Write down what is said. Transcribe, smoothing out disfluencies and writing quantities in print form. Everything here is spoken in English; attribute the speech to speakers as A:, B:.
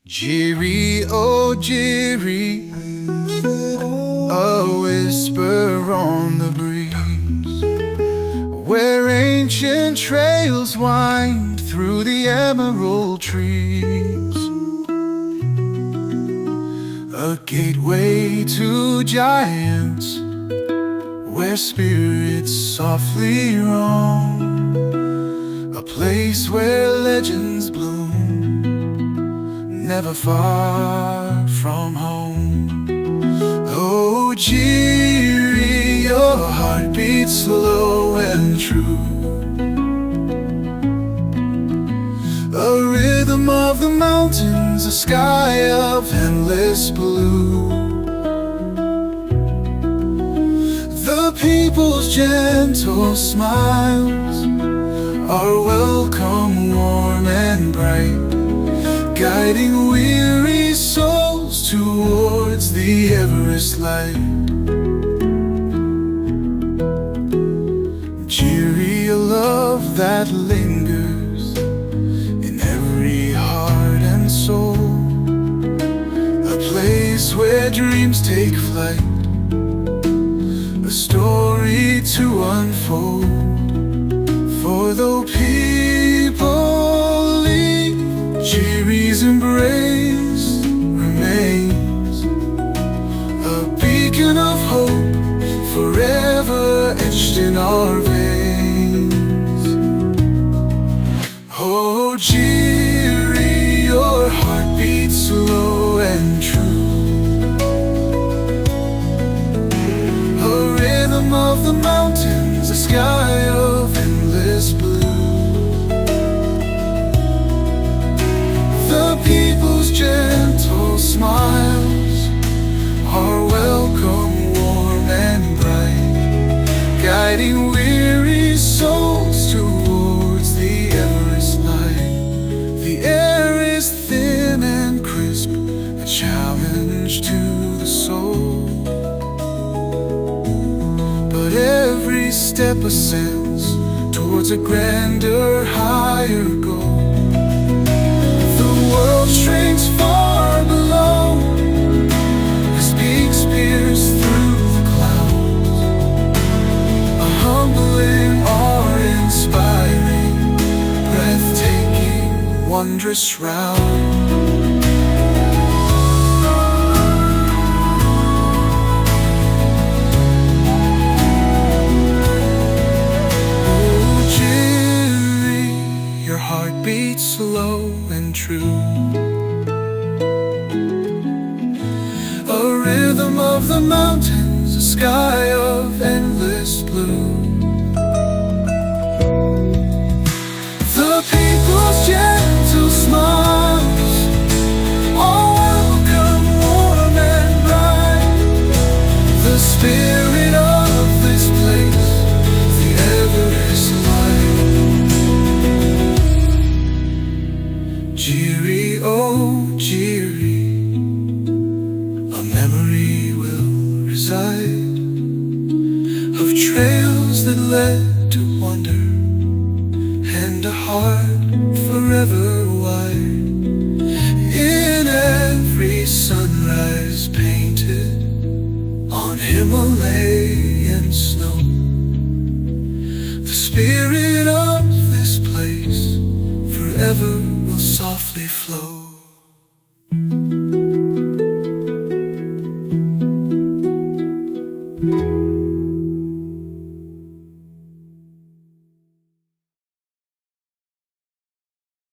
A: Jiri, oh Jiri, a whisper on the breeze, where ancient trails wind through the emerald trees. A gateway to giants, where spirits softly roam. A place where legends bloom, never far from home. Oh Jiri, your heart beats slow and true, a rhythm of the mountains, a sky of endless blue. The people's gentle smiles are welcome, warm and bright, guiding weary souls towards the Everest light. Jiri, a love that lingers in every heart and soul, a place where dreams take flight, a story to unfold. For though people leave, Jiri's embrace remains a beacon of hope, forever etched in our veins. Oh Jiri, your heart beats slow and true, a rhythm of the mountains, a sky of endless blue. The people's gentle smiles are welcome, warm and bright, guiding weary souls towards the Everest light. The air is thin and crisp, a challenge to the soul, but every step ascends towards a grander, higher goal. The world shrinks far below as peaks pierce through the clouds, a humbling, awe-inspiring, breathtaking, wondrous round. Heart beats slow and true, a rhythm of the mountains, a sky of endless blue. The people's gentle smiles are welcome, warm and bright, the spirit of this place, the Everest light. Jiri, oh Jiri, a memory will reside of trails that led to wonder, and a heart forever wide. In every sunrise painted on Himalayan snow, the spirit of this place forever will softly flow.